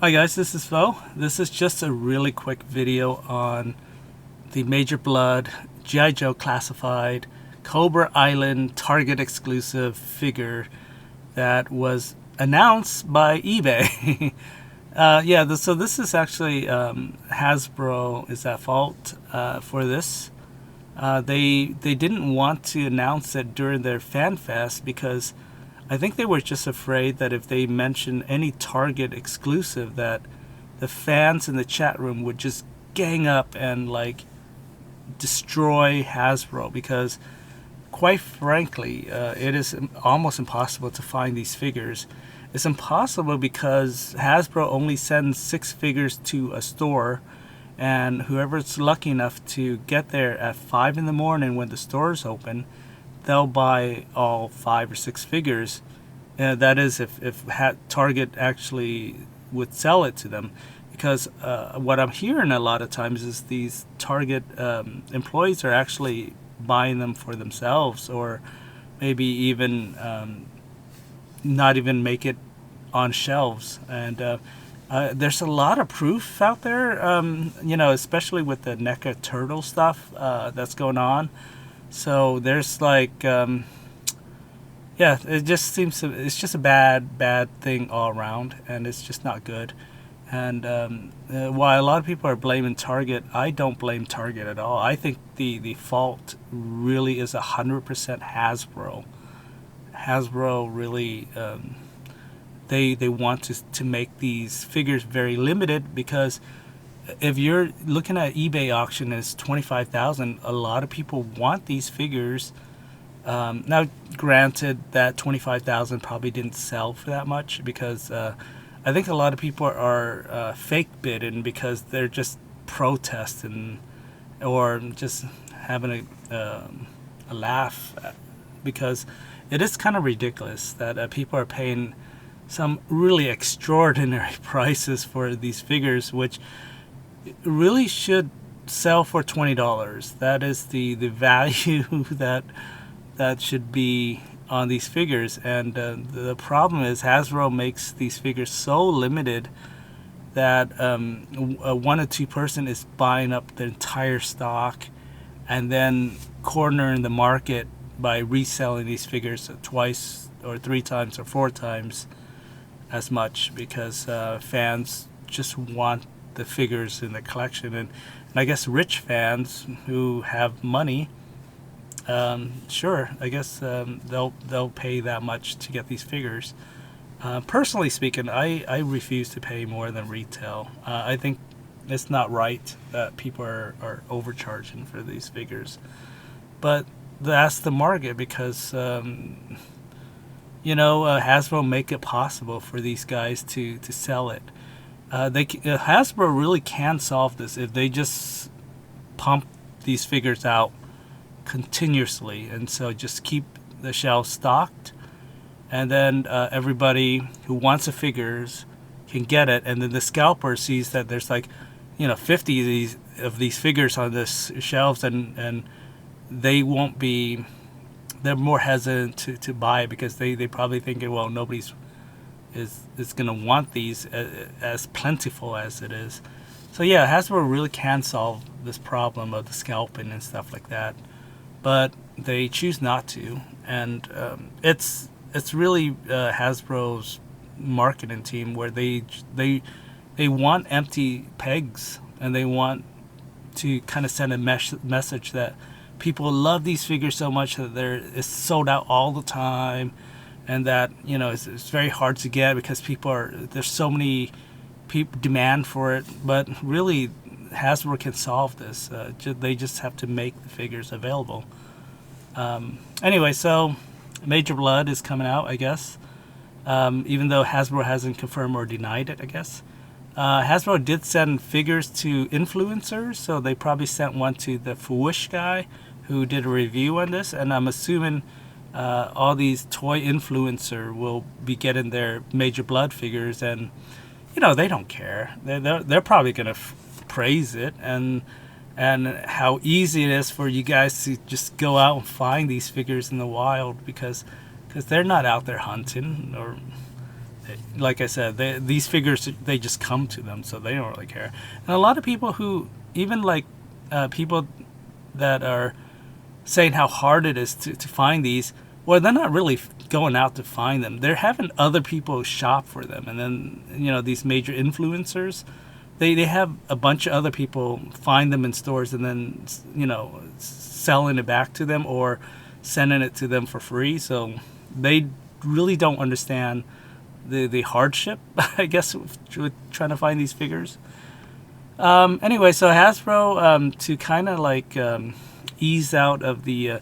Hi guys, this is Flo. This is just a really quick video on the Major Bludd G.I. Joe Classified Cobra Island Target exclusive figure that was announced by eBay. So this is actually Hasbro is at fault for this. They didn't want to announce it during their fan fest because I think they were just afraid that if they mentioned any Target exclusive, that the fans in the chat room would just gang up and destroy Hasbro, because quite frankly, it is almost impossible to find these figures. It's impossible because Hasbro only sends 6 figures to a store, and whoever's lucky enough to get there at 5 in the morning when the store is open, they'll buy all 5 or 6 figures. That is, if Target actually would sell it to them. Because what I'm hearing a lot of times is these Target employees are actually buying them for themselves, or maybe even not even make it on shelves. And there's a lot of proof out there, especially with the NECA turtle stuff that's going on. So there's it just seems it's just a bad thing all around, and it's just not good. And while a lot of people are blaming Target, I don't blame Target at all. I think the fault really is 100% Hasbro. Hasbro really they want to make these figures very limited, because if you're looking at eBay auction and it's 25,000, a lot of people want these figures. Now, granted, that 25,000 probably didn't sell for that much, because I think a lot of people are fake bidding because they're just protesting or just having a laugh, because it is kind of ridiculous that people are paying some really extraordinary prices for these figures, which really should sell for $20. That is the value that should be on these figures. And the problem is Hasbro makes these figures so limited that a 1 or 2 person is buying up the entire stock and then cornering the market by reselling these figures twice or 3 times or 4 times as much, because fans just want the figures in the collection. And I guess rich fans who have money, sure, I guess they'll pay that much to get these figures. Personally speaking, I refuse to pay more than retail. I think it's not right that people are overcharging for these figures. But that's the market, because Hasbro make it possible for these guys to sell it. Hasbro really can solve this if they just pump these figures out continuously, and so just keep the shelves stocked, and then everybody who wants the figures can get it, and then the scalper sees that there's 50 of these figures on this shelves, and they're more hesitant to buy it, because they probably thinking, well, nobody's is going to want these as plentiful as it is. So yeah, Hasbro really can solve this problem of the scalping and stuff like that, but they choose not to. And it's really Hasbro's marketing team, where they want empty pegs, and they want to kind of send a message that people love these figures so much that it's sold out all the time, and that it's very hard to get because there's so many people demand for it. But really, Hasbro can solve this. They just have to make the figures available. Anyway, so Major Bludd is coming out, I guess, even though Hasbro hasn't confirmed or denied it, I guess. Hasbro did send figures to influencers, so they probably sent one to the Fooish guy who did a review on this, and I'm assuming all these toy influencer will be getting their Major Bludd figures, and they don't care. They're probably gonna praise it, and how easy it is for you guys to just go out and find these figures in the wild, because they're not out there hunting, or like I said, these figures, they just come to them, so they don't really care. And a lot of people who, even like people that are saying how hard it is to find these, well, they're not really going out to find them. They're having other people shop for them. And then, these major influencers, they have a bunch of other people find them in stores and then, selling it back to them or sending it to them for free. So they really don't understand the hardship, I guess, with trying to find these figures. Anyway, so Hasbro, to kind of like ease out of the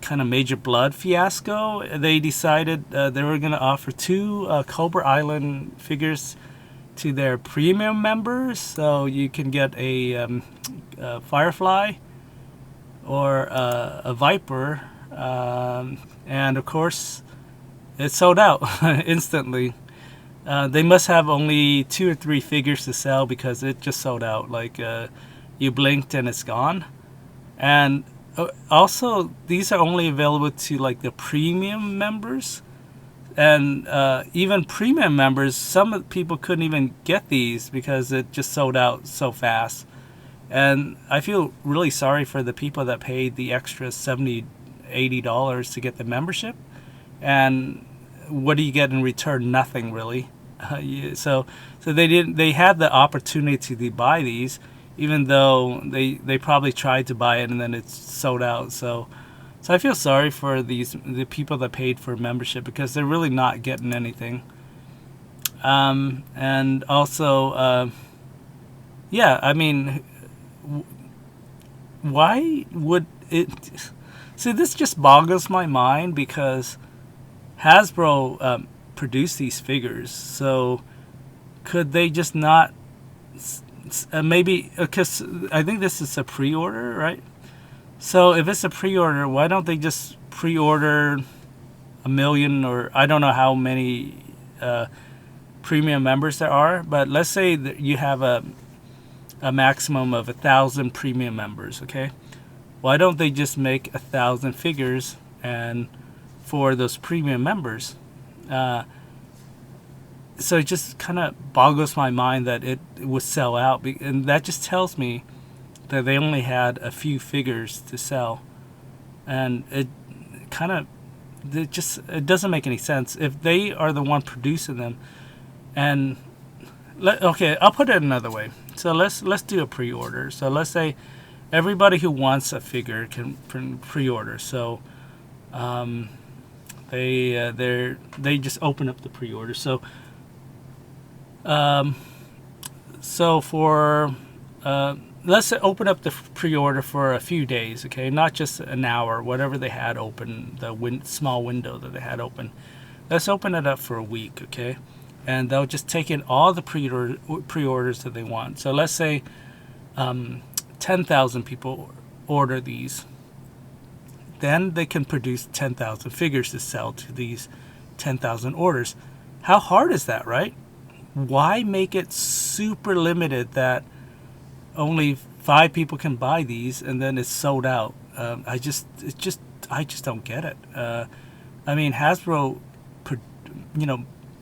kind of Major Bludd fiasco, they decided they were going to offer 2 Cobra Island figures to their premium members. So you can get a Firefly or a Viper, and of course it sold out instantly. They must have only 2 or 3 figures to sell because it just sold out. Like you blinked and it's gone. And also, these are only available to like the premium members, and even premium members, some people couldn't even get these because it just sold out so fast. And I feel really sorry for the people that paid the extra $70-$80 to get the membership, and what do you get in return? Nothing really. So they had the opportunity to buy these, even though they probably tried to buy it and then it's sold out. So I feel sorry for the people that paid for membership because they're really not getting anything. And also, I mean, why would it? See, this just boggles my mind because Hasbro produced these figures, so could they just not? Maybe because I think this is a pre-order, right? So if it's a pre-order, why don't they just pre-order 1 million, or I don't know how many premium members there are, but let's say that you have a maximum of 1,000 premium members. Okay, why don't they just make 1,000 figures and for those premium members? So it just kind of boggles my mind that it would sell out, and that just tells me that they only had a few figures to sell, and it doesn't make any sense if they are the one producing them. And okay, I'll put it another way. So let's do a pre-order. So let's say everybody who wants a figure can pre-order. So they just open up the pre-order. So for let's say open up the pre-order for a few days, okay, not just an hour, whatever they had open, the small window that they had open. Let's open it up for a week, okay, and they'll just take in all the pre-orders that they want. So let's say 10,000 people order these. Then they can produce 10,000 figures to sell to these 10,000 orders. How hard is that, right? Why make it super limited that only 5 people can buy these and then it's sold out? I just don't get it. I mean, Hasbro,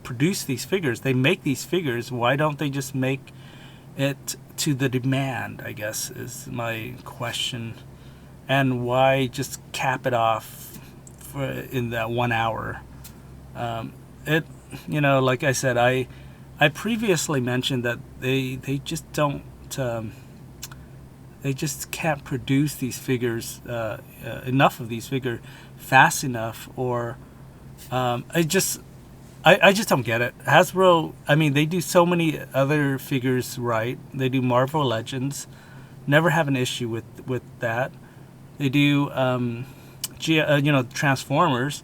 produce these figures. They make these figures. Why don't they just make it to the demand, I guess, is my question. And why just cap it off in that 1 hour? Like I said, I previously mentioned that they just don't, they just can't produce these figures, enough of these figures fast enough, or I just don't get it. Hasbro, I mean, they do so many other figures right. They do Marvel Legends, never have an issue with that. They do, Transformers,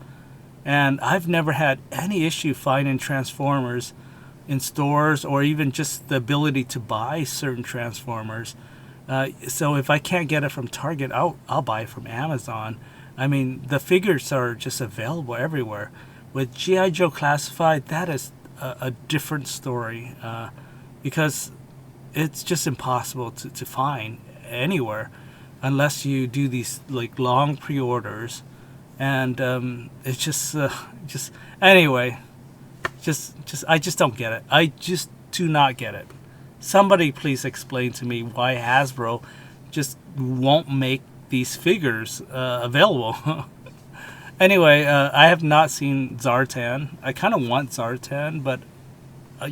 and I've never had any issue finding Transformers in stores, or even just the ability to buy certain Transformers. So if I can't get it from Target, I'll buy it from Amazon. I mean, the figures are just available everywhere. With G.I. Joe Classified, that is a different story, because it's just impossible to find anywhere unless you do these like long pre-orders, and it's just anyway. I just don't get it. I just do not get it. Somebody please explain to me why Hasbro just won't make these figures available. Anyway, I have not seen Zartan. I kind of want Zartan, but I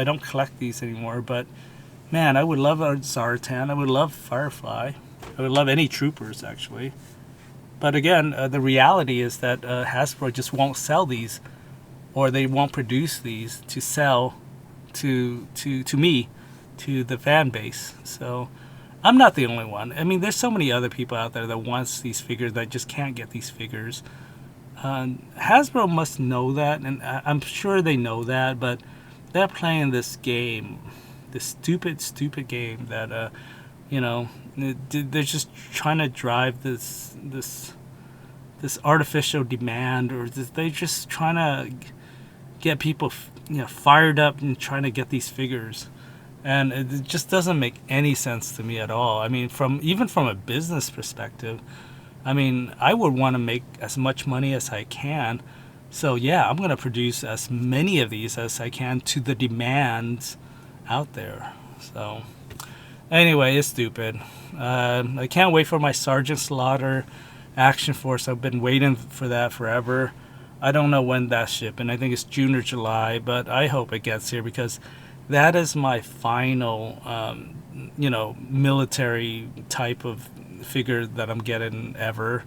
don't collect these anymore. But man, I would love a Zartan. I would love Firefly. I would love any troopers actually. But again, the reality is that Hasbro just won't sell these, or they won't produce these to sell to me, to the fan base. So I'm not the only one. I mean, there's so many other people out there that wants these figures that just can't get these figures. Hasbro must know that, and I'm sure they know that, but they're playing this game, this stupid game that they're just trying to drive this artificial demand, or they're just trying to get people fired up and trying to get these figures. And it just doesn't make any sense to me at all. I mean, even from a business perspective, I mean, I would want to make as much money as I can. So yeah, I'm going to produce as many of these as I can to the demands out there. So anyway, it's stupid. I can't wait for my Sergeant Slaughter Action Force. I've been waiting for that forever. I don't know when that's shipping. I think it's June or July, but I hope it gets here, because that is my final, military type of figure that I'm getting ever.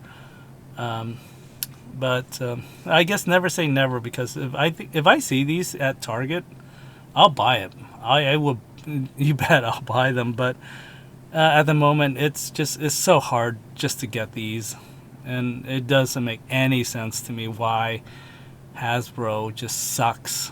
But I guess never say never, because if I see these at Target, I'll buy it. I will. You bet I'll buy them. But at the moment, it's so hard just to get these, and it doesn't make any sense to me why Hasbro just sucks